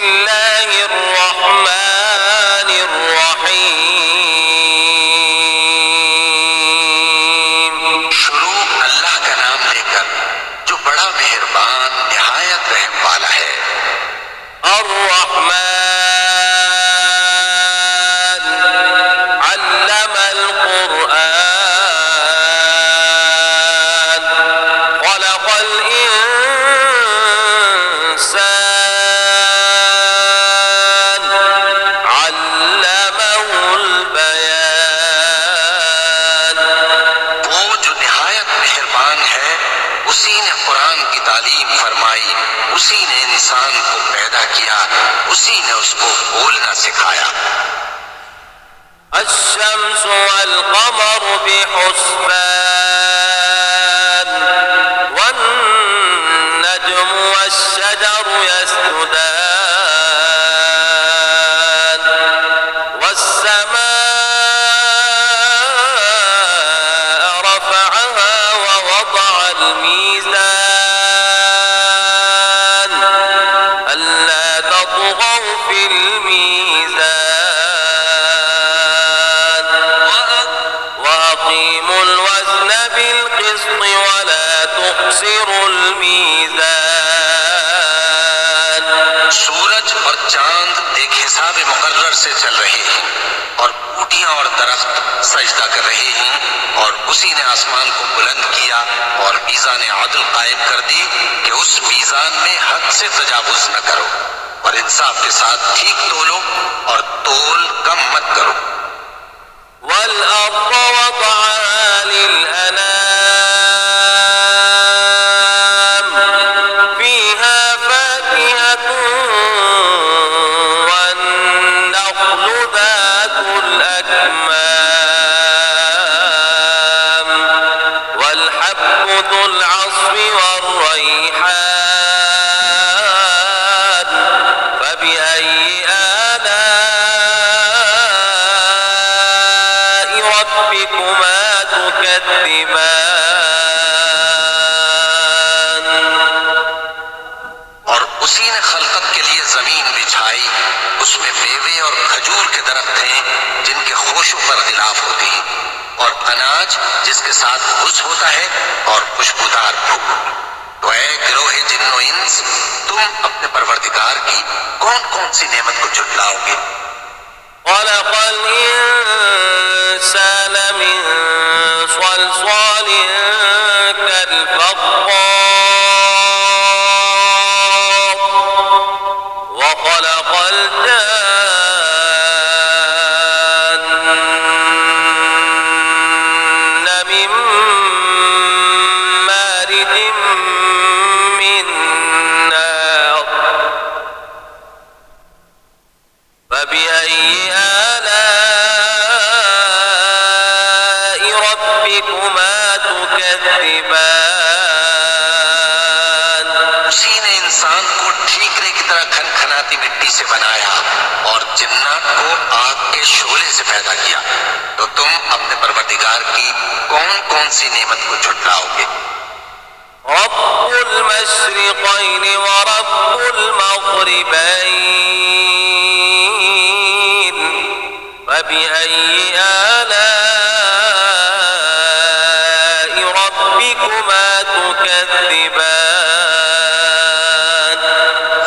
बिस्मिल्लाहिर रहमानिर रहीम। शुरू अल्लाह का नाम लेकर जो बड़ा मेहरबान निहायत रहम वाला है। अर्रहमान अल्लमल कुरआन खलक़ल इंसान अल्लमहुल बयान। वो जो निहायत मेहरबान है, उसी ने कुरान की तालीम फरमाई, उसी ने इंसान को पैदा किया, उसी ने उसको बोलना सिखाया। अश्शम्सु वल क़मरु बिहुस्बान वन्नज्मु वश्शजरु यस्जुदान वस्समाअ रफ़अहा ववضعल मीज़ान अल्ला तत्ग़ौ फ़िल मीज़ान वअक़ीमुल वज़न बिलक़िस्ति वला तुख़सिरुल मीज़ान। सूरज और चांद एक हिसाब मुकर्रर से चल रहे हैं और बूटियां और दरख्त सजदा कर रहे हैं, और उसी ने आसमान को बुलंद किया और मीज़ान आदल कायम कर दी कि उस मीज़ान में हद से तजावुज न करो और इंसाफ के साथ ठीक तोलो और तोल कम मत करो। वल अर्द वदअहा लिल अनाम फीहा फाकिहतुन वन्नख्लु ذातुल अकमाम वल हब्बु ذुल अस्फ़ि वर्रैहान फबिअय्यि आलाइ रब्बिकुमा तुकज़्ज़िबान। और उसी ने खलकत के लिए जमीन बिछाई, उसमें मेवे और खजूर के दरख्त हैं जिनके खोशों पर गिलाफ होते हैं, और अनाज जिसके साथ घुस होता है, और खुशबूदार फूल। तो ऐ गिरोहे जिन्नो इंस, तुम अपने परवरदिगार की कौन कौन सी नेमत को झुटलाओगे। खलक़ल इंसान मिन सलसालिन कल्फख़्ख़ार वखलक़ल जान्न मिन मारिजिन मिन नार फबिअय्यि आलाइ रब्बिकुमा तुकज़्ज़िबान। उसी ने इंसान को ठीकरे की तरह खनखनाती मिट्टी से बनाया और जिन्नात को आग के शोले से पैदा किया। तो तुम अपने परवरदिगार की कौन कौन सी नेमत को झुटलाओगे। रब्बुल मशरिक़ैन व रब्बुल मग़रिबैन फबिअय्यि आलाइ रब्बिकुमा तुकज़्ज़िबान।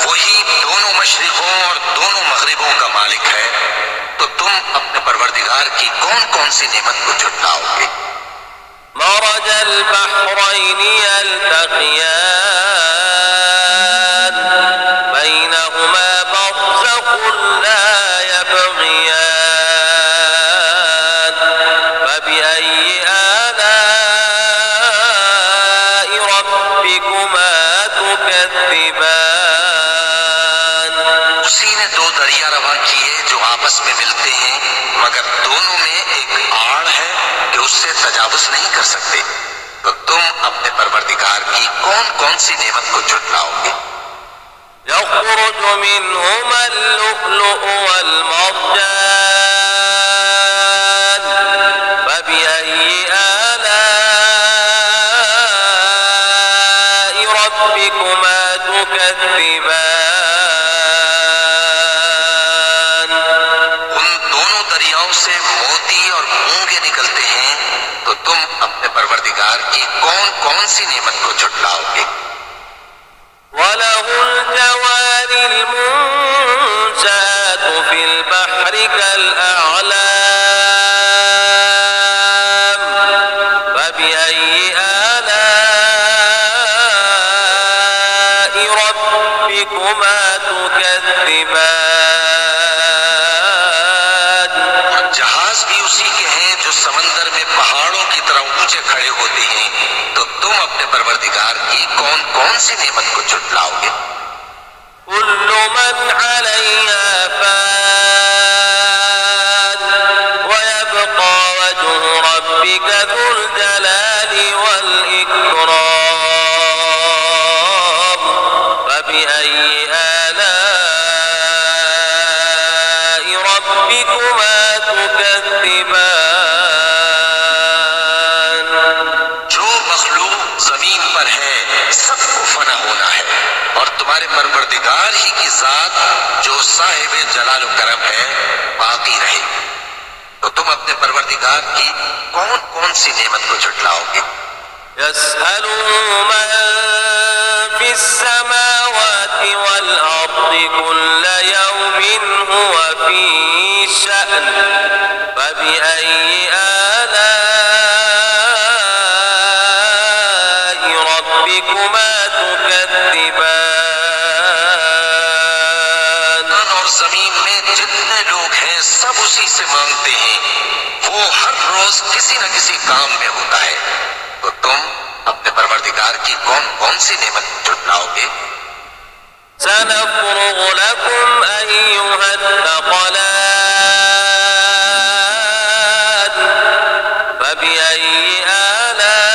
वही दोनों मशरिकों और दोनों मगरिबों का मालिक है, तो तुम अपने परवरदिगार की कौन कौन सी नेमत को झुटलाओगे। मरजल बहरैनि यल्तक़ियान बैनहुमा बरज़ख़ुन ला यबग़ियान फबिअय्यि आलाइ रब्बिकुमा तुकज़्ज़िबान। उसी ने दो दरिया रवा किए जो आपस में मिलते हैं, मगर दोनों में एक आड़ है कि उससे तजावुज नहीं कर सकते। तो तुम अपने परवरदिगार की कौन कौन सी नेमत को झुटलाओगे। यख़रुजु मिनहुमल लुअ्लुअु वल मरजान फबिअय्यि आलाइ रब्बिकुमा तुकज़्ज़िबान। परवरदिगार की कौन कौन सी नेमत को झुटलाओगे? وله الجوار المنشآت في البحر كالأعلام فبأي آلاء ربكما تكذبان और जहाज भी उसी के हैं जो समंदर में पहाड़ों की तरह ऊंचे खड़े होते हैं। तो तुम अपने परवरदिगार की कौन कौन सी नेमत को झुटलाओगे? كل من عليها فان ويبقى وجه ربك ذو الجلال والإكرام فبأي آلاء ربكما تكذبان जो मखलूक जमीन पर है सबको फना होना है और तुम्हारे परवरदिगार ही की जात जो साहिब जलाल करम है बाकी रहे। तो तुम अपने परवरदिगार की कौन कौन सी नेमत को झुटलाओगे? يسأله من في السماوات والأرض كل يوم هو في شأن فبأي آلاء ربكما تكذبان और जमीन में जितने लोग हैं सब उसी से मांगते हैं। वो हर रोज किसी न किसी काम में होता है। तो तुम अपने परवरदिगार की कौन कौन सी नेमत झुटलाओगे? سنفرغ لكم أيها الثقلان فبأي آلاء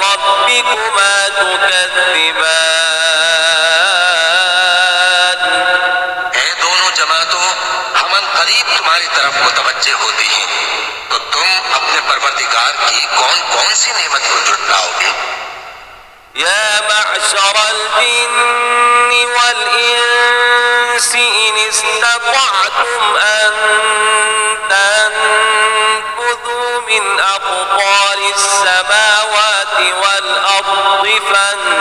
ربكما تكذبان ऐ दोनों जमातों, हम करीब तुम्हारी तरफ मुतवज्जे होते हैं। तो तुम अपने परवरदिगार की कौन कौन सी नेमत को झुटलाओगे? يا معشر الجن والإنس إن استطعتم أن تنفذوا من أقطار السماوات والأرض فانفذوا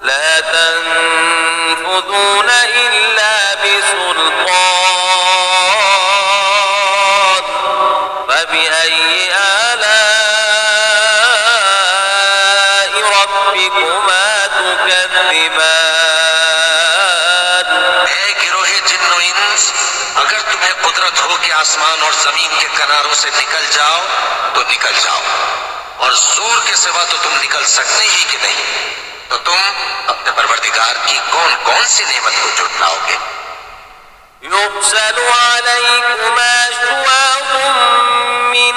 لا تنفذون إلا بسلطان فبأي آلاء ربكما تكذبان ऐ गिरोहे जिन्नो इंस, अगर तुम्हें कुदरत हो कि आसमान और जमीन के किनारों से निकल जाओ तो निकल जाओ, और जोर के सिवा तो तुम निकल सकते ही कि नहीं। तो तुम अपने परवरदिगार की कौन कौन सी नेमत को झुटलाओगे? يرسل عليكما شواظ من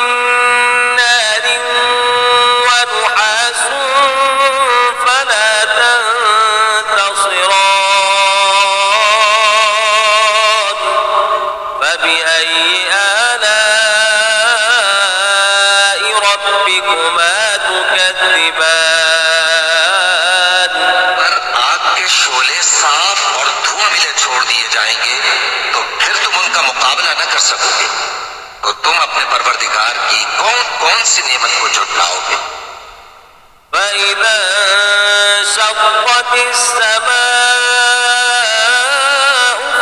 نار ونحاس فلا تنتصران فبأي آلاء ربكما تكذبان पर आग के शोले साफ और धुआं मिले छोड़ दिए जाएंगे तो फिर तुम उनका मुकाबला न कर सकोगे। तो तुम अपने परवरदिगार की कौन कौन सी नेमत को झुटलाओगे? فإذا انشقت السماء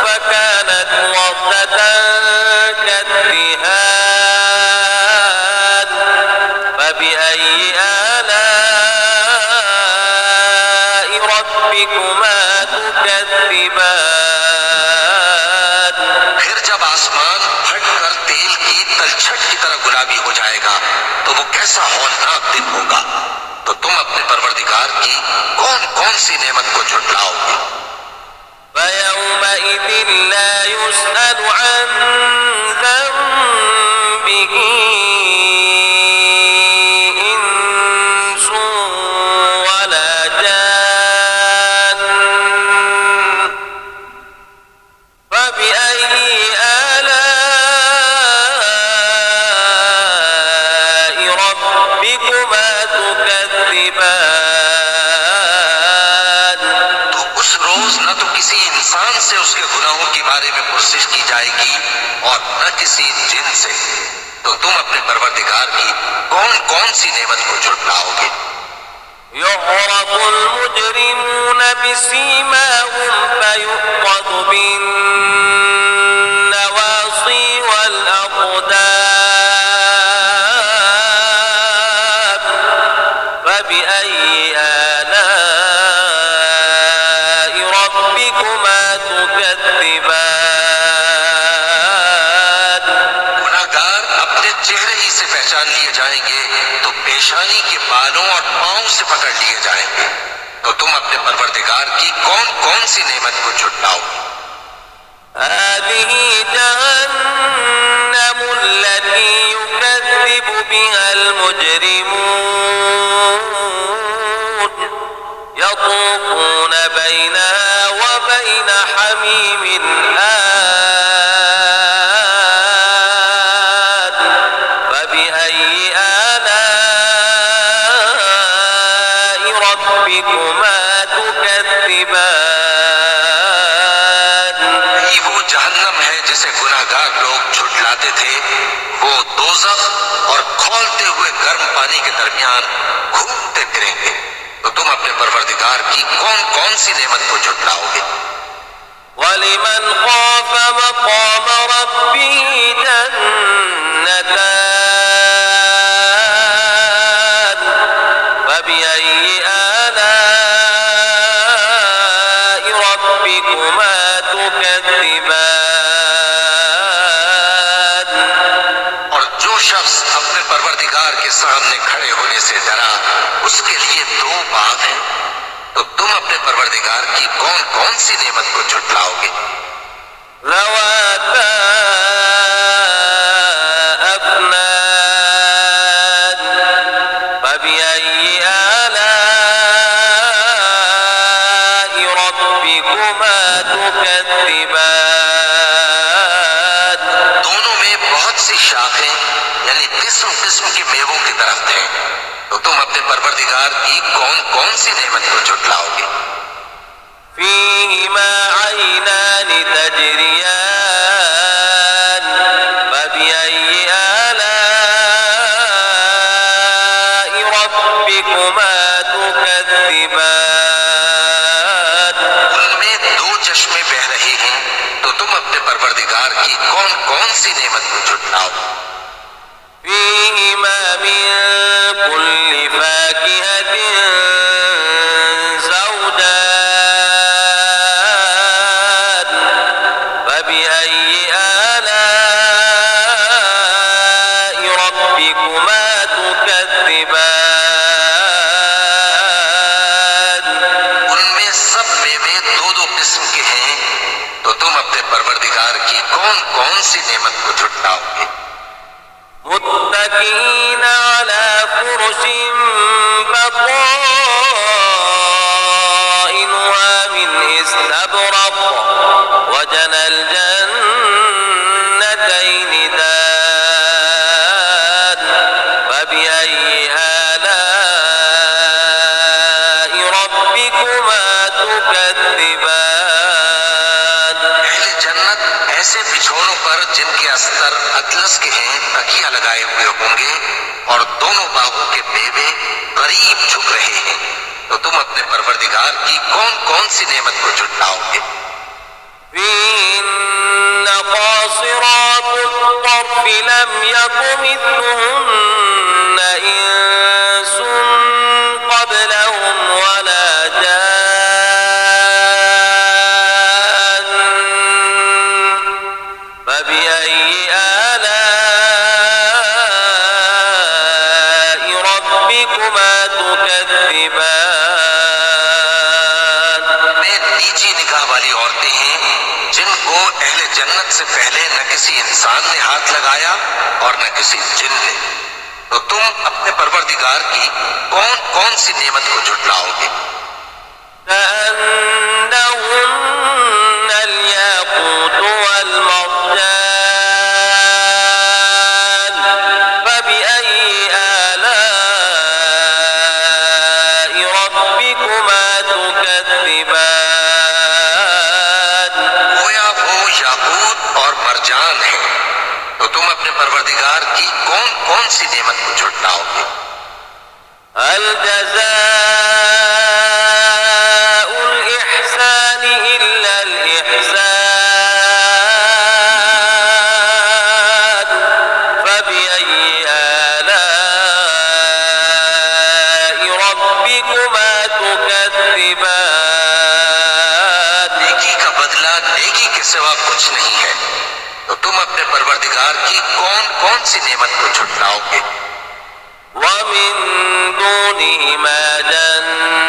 فكانت وردة كالدهان فبأي آلاء ربكما تكذبان फिर जब आसमान फट कर तेल की तलछट की तरह गुलाबी हो जाएगा तो वो कैसा हौलनाक दिन होगा। तो तुम अपने परवरदिगार की कौन कौन सी नेमत को झुटलाओगे? فيومئذ لا يسأل عن ذنبه إنس ولا جان فبأي آلاء ربكما تكذبان तो उस रोज न तो किसी इंसान से उसके गुनाहों के बारे में कोशिश की जाएगी और न किसी जिन से, तो तुम अपने परवरदिगार की कौन कौन सी नेमत को झुटलाओगे। يعرف المجرمون بسيماهم فيؤخذ بالنواصي والأقدام فبأي آلاء ربكما تكذبان। गुनाहगार अपने चेहरे ही से पहचान लिए जाएंगे तो पेशानी के बालों और पांव से पकड़ लिए जाएंगे। तो तुम अपने परवरदिगार की कौन कौन सी नेमत को झुटलाओगे। هذه جهنم التي يكذب بها المجرمون يطوفون بينها وبين حميم آن فبأي آلاء ربكما تكذبان। ये वो जहन्नम है जिसे गुनाहगार लोग झुटलाते थे। वो दोज़ख और खौलते हुए गर्म पानी के दरमियान घूमते फिरेंगे। तो तुम अपने परवरदिगार की कौन कौन सी नेमत को झुटलाओगे। ولمن خاف مقام ربه جنتان فبأي آلاء ربكما تكذبان। और जो शख्स अपने परवरदिगार के सामने खड़े होने से डरा, उसके लिए दो बाग हैं। तो तुम अपने परवरदिगार की कौन कौन सी नेमत को झुटलाओगे। ذواتا أفنان فبأي آلاء ربكما تكذبان। दोनों में बहुत सी शाखें यानी किस्म किस्म के मेवों के दरख्त हैं। तो तुम अपने परवरदिगार की कौन कौन सी नेमत को झुटलाओगे। فيهما عينان تجريان فبأي آلاء ربكما تكذبان। उनमें दो चश्मे बह रहे हैं। तो तुम अपने परवरदिगार की कौन कौन सी नेमत को झुटलाओगे। فيهما من كل فاكهة زوجان فبأي آلاء ربكما تكذبان। उनमें सब मेवे दो दो किस्म के हैं। तो तुम अपने परवरदिगार की कौन कौन सी नेमत को झुटलाओगे। متكئين على فرش بطائنها من استبرق وجنى الجنتين دان فبأي آلاء ربكما تكذبان। अहले जन्नत ऐसे बिछौनों पर जिनके अस्तर अतलस के हैं तकिया लगाए हुए होंगे और दोनों बागों के मेवे करीब झुक रहे हैं। तो तुम अपने परवरदिगार की कौन कौन सी नेमत को झुटलाओगे। فيهن قاصرات الطرف لم يطمثهن إنس قبلهم ولا جان فبأي آلاء ربكما تكذبان। में नीची निगाह वाली औरतें हैं जिनको अहले जन्नत से पहले न किसी इंसान ने हाथ लगाया और न किसी जिन ने। तो तुम अपने परवरदिगार की कौन कौन सी नेमत को झुटलाओगे। كأنهن الياقوت والمرجان فبأي آلاء ربكما تكذبان। गोया वो याकूत मेहमान हैं, तो तुम अपने परवरदिगार की कौन कौन सी नेमत को झुटलाओगे? هل جزاء الإحسان إلا الإحسان فبأي آلاء ربكما تكذبان नेकी का बदला नेकी के सिवा कुछ नहीं है, तो तुम अपने परवरदिगार की कौन कौन सी नेमत को झुटलाओगे? ومن دونهما جنتان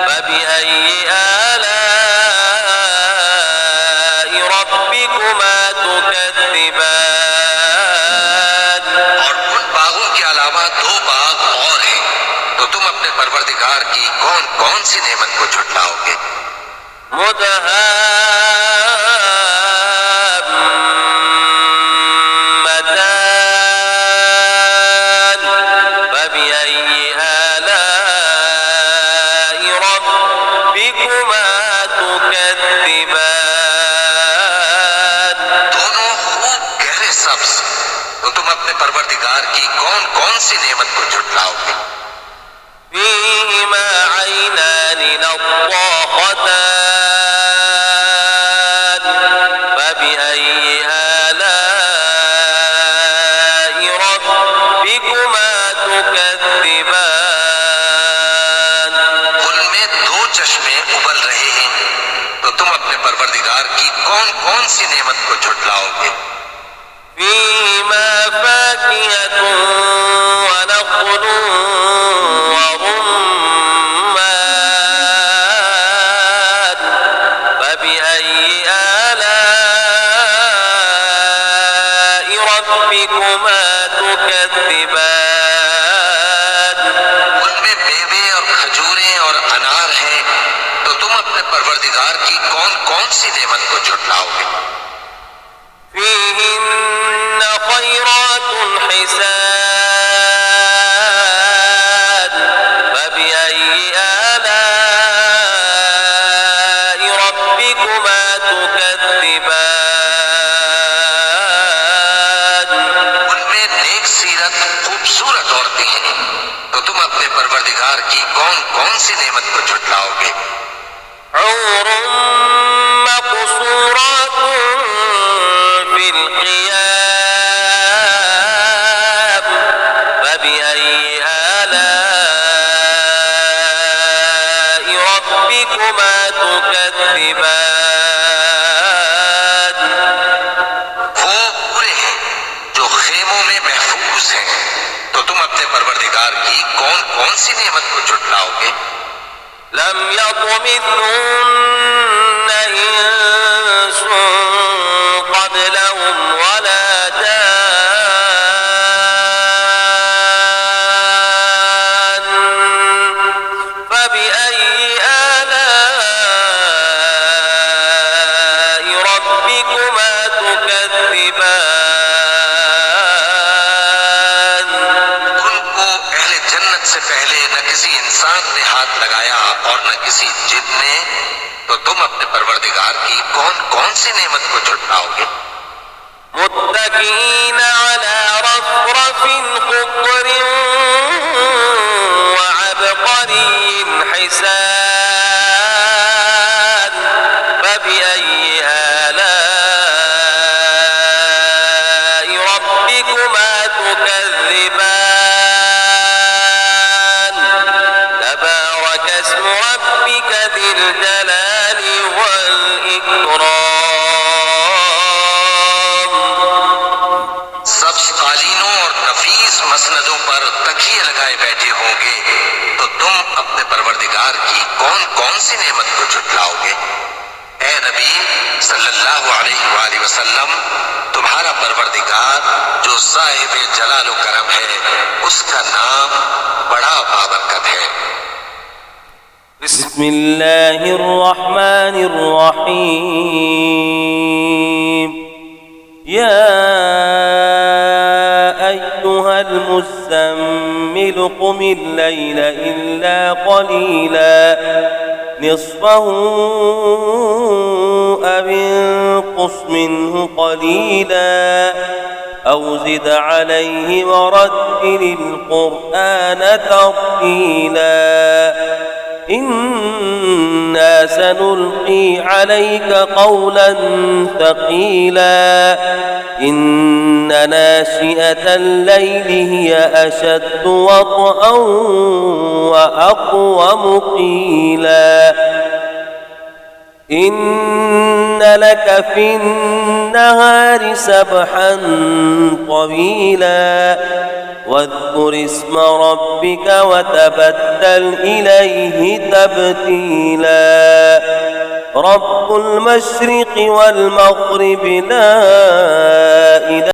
فبأي آلاء ربكما تكذبان और उन बागों के अलावा दो बाग और हैं, तो तुम अपने परवरदिगार की कौन कौन सी नेमत को झुटलाओगे? مدهامتان فبأي آلاء ربكما تكذبان दोनों खूब गहरे सब्ज, तो तुम अपने परवरदिगार की कौन कौन सी नेमत को झुटलाओगे? فيهما عينان نضاختان فبأي آلاء ربكما تكذبان उनमें दो चश्मे उबल रहे हैं, तो तुम अपने परवरदिगार की कौन कौन सी नेमत को झुटलाओगे? فيهما فاكهة ونخل ورمان فبأي آلاء ربكما تكذبان उनमें मेवे और खजूरें और अनार हैं, तो तुम अपने परवरदिगार की कौन कौन सी नेमत को झुटलाओगे? فيهن خيرات حسان فبأي آلاء ربكما تكذبان उनमें नेक सीरत खूबसूरत औरतें हैं, तो तुम अपने परवरदिगार की कौन कौन सी नेमत को झुटलाओगे? حور مقصورات في الخيام فبأي آلاء ربكما تكذبان वो पूरे हैं जो खेमों में महफूज हैं, तो तुम अपने परवरदिगार की कौन कौन सी नेमत को झुटलाओगे? لم يطمثهن إنس قبلهم ولا جان فبأي آلاء ربكما تكذبان उनको अहले जन्नत से पहले न किसी इंसान ने हाथ लगाया और न किसी जिन ने, तो तुम अपने परवरदिगार की कौन कौन सी नेमत को झुटलाओगे? متكئين على رفرف خضر وعبقري حسان فبأي آلاء ربكما تكذبان تبارك اسم ربك ذي الجلال والإكرام सब्ज कालीनों और नफीस मसनदों पर तकिए लगाए बैठे होंगे, तो तुम अपने परवरदिगार की कौन कौन सी नेमत को झुटलाओगे? ए नबी सल्लल्लाहु अलैहि वसल्लम, तुम्हारा परवरदिगार जो साहिब जलाल व करम है, उसका नाम बड़ा बाबरकत है। بسم الله الرحمن الرحيم يا أيها المزمل قم الليل إلا قليلا نصفه انقص منه قليلا أو زد عليه ورتل القرآن ترتيلا إنا سنلقي عليك قولا ثقيلا إن ناشئة الليل هي أشد وطئا وأقوم قيلا إن لك في النهار سبحا طويلا واذكر اسم ربك وتبتل إليه تبتيلا رب المشرق والمغرب لا إله